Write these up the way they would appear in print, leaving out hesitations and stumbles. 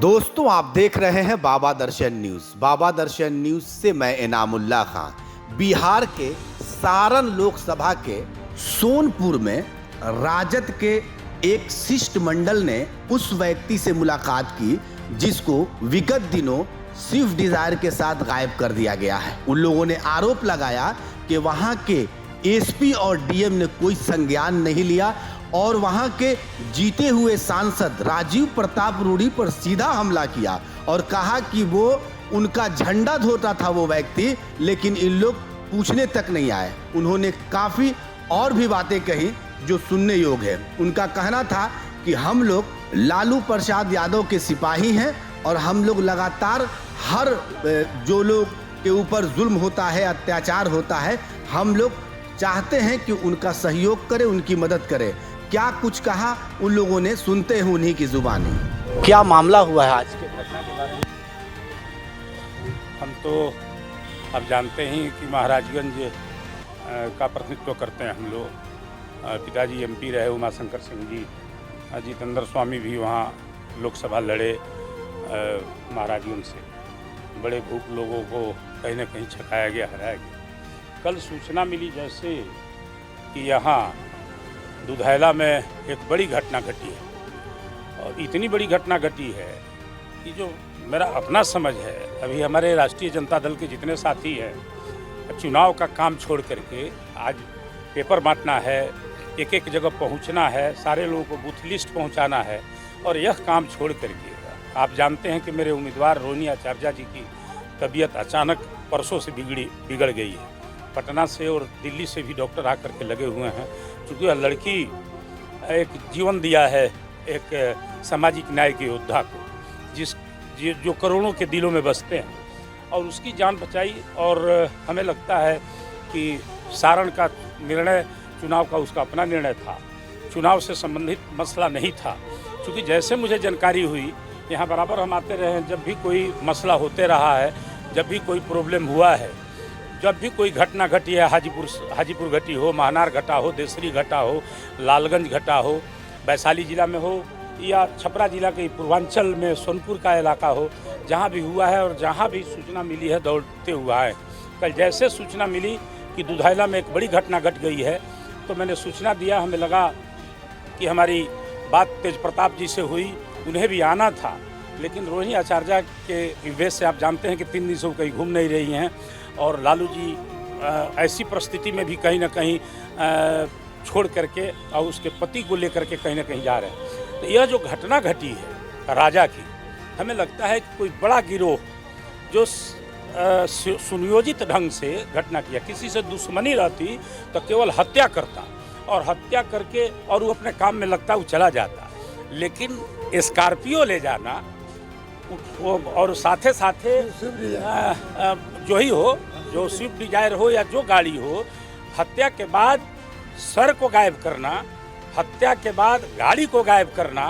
दोस्तों, आप देख रहे हैं बाबा दर्शन न्यूज। बाबा दर्शन न्यूज से मैं इनामुल्लाह खान। बिहार के सारण लोकसभा के सोनपुर में राजद के एक शिष्टमंडल ने उस व्यक्ति से मुलाकात की जिसको विगत दिनों स्विफ्ट डिजायर के साथ गायब कर दिया गया है। उन लोगों ने आरोप लगाया कि वहां के एसपी और डीएम ने कोई संज्ञान नहीं लिया और वहां के जीते हुए सांसद राजीव प्रताप रूडी पर सीधा हमला किया और कहा कि वो उनका झंडा धोता था वो व्यक्ति, लेकिन इन लोग पूछने तक नहीं आए। उन्होंने काफ़ी और भी बातें कही जो सुनने योग्य है। उनका कहना था कि हम लोग लालू प्रसाद यादव के सिपाही हैं और हम लोग लगातार हर जो लोग के ऊपर जुल्म होता है, अत्याचार होता है, हम लोग चाहते हैं कि उनका सहयोग करें, उनकी मदद करें। क्या कुछ कहा उन लोगों ने, सुनते हैं उन्हीं की जुबानी। क्या मामला हुआ है आज के घटना के बारे में? हम तो अब जानते हैं कि महाराजगंज का प्रतिनिधित्व करते हैं हम लोग। पिताजी एमपी रहे उमाशंकर सिंह जी, जितेंद्र स्वामी भी वहाँ लोकसभा लड़े महाराजगंज से। बड़े भूख लोगों को कहीं ना कहीं छकाया गया, हराया गया। कल सूचना मिली जैसे कि यहाँ दुधैला में एक बड़ी घटना घटी है और इतनी बड़ी घटना घटी है कि जो मेरा अपना समझ है, अभी हमारे राष्ट्रीय जनता दल के जितने साथी हैं चुनाव का काम छोड़ करके आज पेपर बांटना है, एक एक जगह पहुंचना है, सारे लोगों को बूथ लिस्ट पहुंचाना है और यह काम छोड़ करके आप जानते हैं कि मेरे उम्मीदवार रोहिणी आचार्य जी की तबीयत अचानक परसों से बिगड़ गई है। पटना से और दिल्ली से भी डॉक्टर आकर के लगे हुए हैं, क्योंकि यह लड़की एक जीवन दिया है एक सामाजिक न्याय के योद्धा को, जो करोड़ों के दिलों में बसते हैं, और उसकी जान बचाई। और हमें लगता है कि सारण का निर्णय चुनाव का उसका अपना निर्णय था, चुनाव से संबंधित मसला नहीं था। क्योंकि जैसे मुझे जानकारी हुई, यहाँ बराबर हम आते रहे हैं, जब भी कोई मसला होते रहा है, जब भी कोई प्रॉब्लम हुआ है, जब भी कोई घटना घटी है, हाजीपुर घटी हो, महानार घटा हो, देसरी घटा हो, लालगंज घटा हो, वैशाली जिला में हो या छपरा जिला के पूर्वांचल में सोनपुर का इलाका हो, जहाँ भी हुआ है और जहाँ भी सूचना मिली है दौड़ते हुआ है। कल जैसे सूचना मिली कि दुधैला में एक बड़ी घटना घट गई है तो मैंने सूचना दिया। हमें लगा कि हमारी बात तेज प्रताप जी से हुई, उन्हें भी आना था, लेकिन रोहिणी आचार्य के विवेश से आप जानते हैं कि 3 दिन से वो कहीं घूम नहीं रही हैं और लालू जी ऐसी परिस्थिति में भी कहीं ना कहीं छोड़ करके और उसके पति को लेकर के कहीं ना कहीं जा रहे हैं। तो यह जो घटना घटी है राजा की, हमें लगता है कि कोई बड़ा गिरोह जो सुनियोजित ढंग से घटना किया, किसी से दुश्मनी रहती तो केवल हत्या करता और हत्या करके और वो अपने काम में लगता, वो चला जाता। लेकिन स्कॉर्पियो ले जाना और साथे साथे जो ही हो, जो स्विफ्ट डिजायर हो या जो गाड़ी हो, हत्या के बाद सर को गायब करना, हत्या के बाद गाड़ी को गायब करना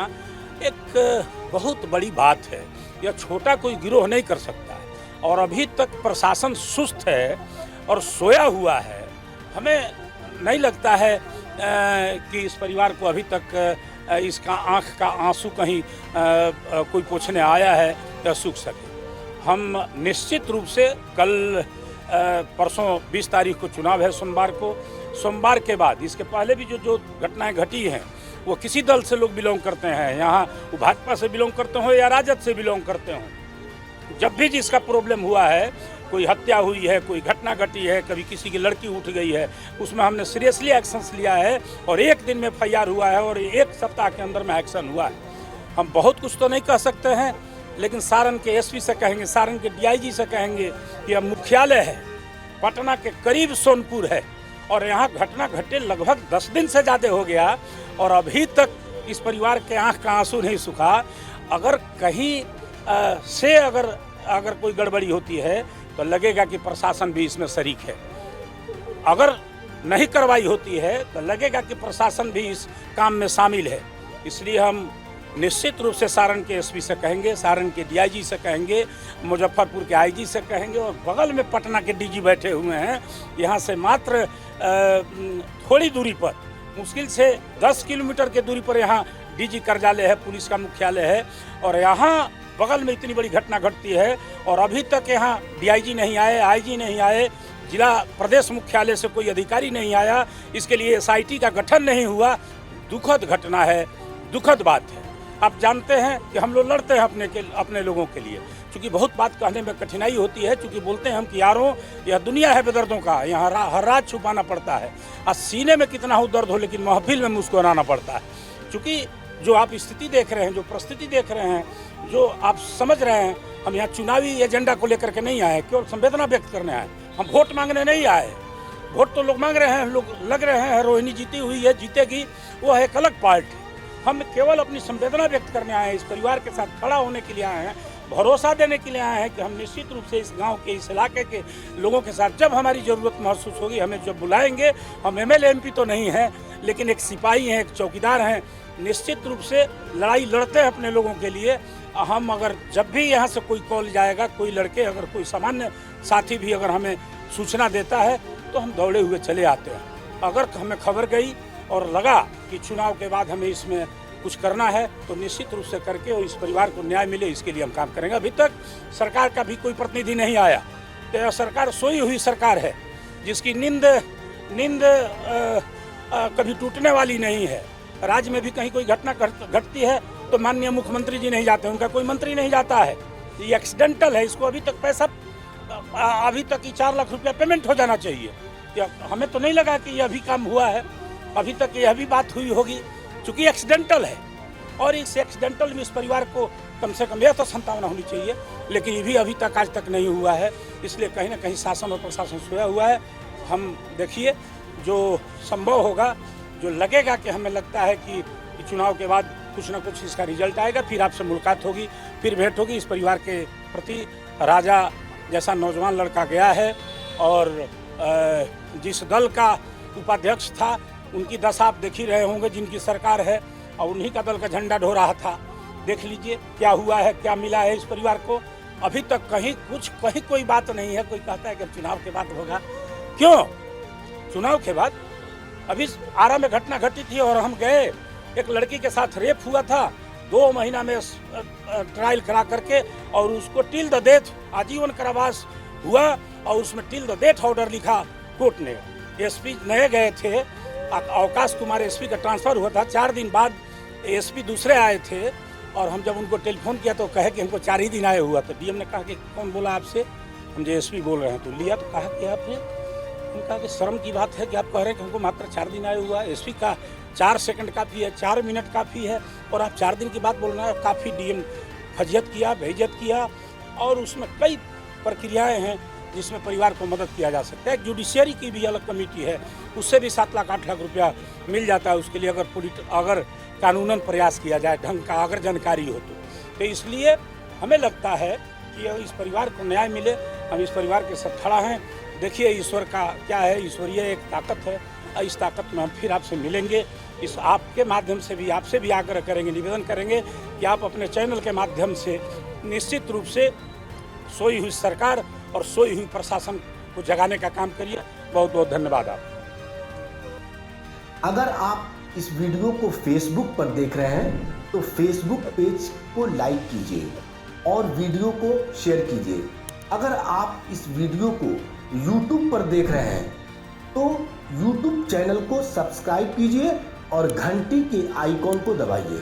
एक बहुत बड़ी बात है। यह छोटा कोई गिरोह नहीं कर सकता है और अभी तक प्रशासन सुस्त है और सोया हुआ है। हमें नहीं लगता है कि इस परिवार को अभी तक इसका आँख का आंसू कहीं कोई पूछने आया है या सूख सके। हम निश्चित रूप से कल परसों 20 तारीख को चुनाव है, सोमवार को। सोमवार के बाद इसके पहले भी जो घटनाएं घटी हैं वो किसी दल से लोग बिलोंग करते हैं, यहाँ वो भाजपा से बिलोंग करते हो या राजद से बिलोंग करते हों, जब भी जिसका प्रॉब्लम हुआ है, कोई हत्या हुई है, कोई घटना घटी है, कभी किसी की लड़की उठ गई है, उसमें हमने सीरियसली एक्शंस लिया है और एक दिन में एफआईआर हुआ है और एक सप्ताह के अंदर में एक्शन हुआ है। हम बहुत कुछ तो नहीं कह सकते हैं, लेकिन सारण के एसपी से कहेंगे, सारण के डीआईजी से कहेंगे कि यह मुख्यालय है, पटना के करीब सोनपुर है और यहाँ घटना घटे लगभग 10 दिन से ज़्यादा हो गया और अभी तक इस परिवार के आँख का आंसू नहीं सूखा। अगर कहीं से अगर कोई गड़बड़ी होती है तो लगेगा कि प्रशासन भी इसमें शरीक है, अगर नहीं कार्रवाई होती है तो लगेगा कि प्रशासन भी इस काम में शामिल है। इसलिए हम निश्चित रूप से सारण के एसपी से कहेंगे, सारण के डीआईजी से कहेंगे, मुजफ्फरपुर के आईजी से कहेंगे और बगल में पटना के डीजी बैठे हुए हैं, यहाँ से मात्र थोड़ी दूरी पर, मुश्किल से 10 किलोमीटर के दूरी पर यहाँ डीजी कार्यालय है, पुलिस का मुख्यालय है और यहाँ बगल में इतनी बड़ी घटना घटती है और अभी तक यहाँ डीआईजी नहीं आए, आईजी नहीं आए, जिला प्रदेश मुख्यालय से कोई अधिकारी नहीं आया, इसके लिए एसआईटी का गठन नहीं हुआ। दुखद घटना है, दुखद बात है। आप जानते हैं कि हम लोग लड़ते हैं अपने लोगों के लिए, क्योंकि बहुत बात कहने में कठिनाई होती है, क्योंकि बोलते हैं हम कि यारों यह दुनिया है बेदर्दों का, यहाँ हर रात छुपाना पड़ता है। और सीने में कितना हो दर्द हो, लेकिन महफिल में मुस्कुराना पड़ता है। क्योंकि जो आप स्थिति देख रहे हैं, जो परिस्थिति देख रहे हैं, जो आप समझ रहे हैं, हम यहाँ चुनावी एजेंडा को लेकर के नहीं आए, केवल संवेदना व्यक्त करने आए। हम वोट मांगने नहीं आए। वोट तो लोग मांग रहे हैं, लोग लग रहे हैं, रोहिणी जीती हुई है, जीतेगी, वो है एक अलग पार्टी। हम केवल अपनी संवेदना व्यक्त करने आए हैं, इस परिवार के साथ खड़ा होने के लिए आए हैं, भरोसा देने के लिए आए हैं कि हम निश्चित रूप से इस गांव के, इस इलाके के लोगों के साथ जब हमारी ज़रूरत महसूस होगी, हमें जब बुलाएंगे, हम एमएलए एमपी तो नहीं हैं, लेकिन एक सिपाही हैं, एक चौकीदार हैं, निश्चित रूप से लड़ाई लड़ते हैं अपने लोगों के लिए। हम अगर जब भी यहाँ से कोई कॉल जाएगा, कोई लड़के, अगर कोई सामान्य साथी भी अगर हमें सूचना देता है तो हम दौड़े हुए चले आते हैं। अगर हमें खबर गई और लगा कि चुनाव के बाद हमें इसमें कुछ करना है तो निश्चित रूप से करके और इस परिवार को न्याय मिले, इसके लिए हम काम करेंगे। अभी तक सरकार का भी कोई प्रतिनिधि नहीं आया, तो यह सरकार सोई हुई सरकार है, जिसकी नींद कभी टूटने वाली नहीं है। राज्य में भी कहीं कोई घटना घटती है तो माननीय मुख्यमंत्री जी नहीं जाते, उनका कोई मंत्री नहीं जाता है। ये एक्सीडेंटल है, इसको अभी तक पैसा, अभी तक ही 4 लाख रुपया पेमेंट हो जाना चाहिए। हमें तो नहीं लगा कि यह भी काम हुआ है, अभी तक यह भी बात हुई होगी, चूँकि एक्सीडेंटल है। और इस एक्सीडेंटल में इस परिवार को कम से कम यह तो संतावना होनी चाहिए, लेकिन ये भी अभी तक आज तक नहीं हुआ है। इसलिए कहीं ना कहीं शासन और प्रशासन सोया हुआ है। हम देखिए, जो संभव होगा, जो लगेगा कि हमें लगता है कि चुनाव के बाद कुछ ना कुछ इसका रिजल्ट आएगा, फिर आपसे मुलाकात होगी, फिर भेंट होगी। इस परिवार के प्रति राजा जैसा नौजवान लड़का गया है और जिस दल का उपाध्यक्ष था, उनकी दशा आप देख ही रहे होंगे, जिनकी सरकार है, और उन्हीं का दल का झंडा ढो रहा था। देख लीजिए क्या हुआ है, क्या मिला है इस परिवार को। अभी तक कहीं कोई बात नहीं है। कोई कहता है कि चुनाव के बाद होगा, क्यों? चुनाव के बाद अभी आरा में घटना घटी थी और हम गए, एक लड़की के साथ रेप हुआ था, 2 महीना में ट्रायल करा करके, और उसको टिल द डेथ आजीवन कारावास हुआ, और उसमें टिल द डेथ ऑर्डर लिखा कोर्ट ने। एसपी नए गए थे, अवकाश कुमार एसपी का ट्रांसफर हुआ था, 4 दिन बाद एसपी दूसरे आए थे, और हम जब उनको टेलीफोन किया तो कहे कि हमको 4 ही दिन आए हुआ। तो डीएम ने कहा कि कौन बोला आपसे? हम जो एसपी बोल रहे हैं। तो लिया, तो कहा कि आपने, उन्होंने कहा कि शर्म की बात है कि आप कह रहे हैं कि हमको मात्र 4 दिन आए हुआ। एसपी का 4 सेकंड काफ़ी है, 4 मिनट काफ़ी है, और आप 4 दिन की बात बोल रहे हैं। काफ़ी डीएम फजियत किया, बेइज्जत किया, और उसमें कई प्रक्रियाएं हैं जिसमें परिवार को मदद किया जा सकता है। जुडिशियरी की भी अलग कमेटी है, उससे भी 7 लाख 8 लाख रुपया मिल जाता है उसके लिए, अगर कानूनन प्रयास किया जाए, ढंग का अगर जानकारी हो तो इसलिए हमें लगता है कि इस परिवार को न्याय मिले। हम इस परिवार के साथ खड़ा हैं। देखिए, ईश्वर का क्या है, ईश्वरीय एक ताकत है, और इस ताकत में हम फिर आपसे मिलेंगे। इस आपके माध्यम से भी आपसे भी आग्रह करेंगे, निवेदन करेंगे कि आप अपने चैनल के माध्यम से निश्चित रूप से सोई हुई सरकार और सोई हुई प्रशासन को जगाने का काम करिए। बहुत बहुत धन्यवाद। आप अगर आप इस वीडियो को फेसबुक पर देख रहे हैं तो फेसबुक पेज को लाइक कीजिए और वीडियो को शेयर कीजिए। अगर आप इस वीडियो को YouTube पर देख रहे हैं तो YouTube चैनल को सब्सक्राइब कीजिए और घंटी के आइकॉन को दबाइए।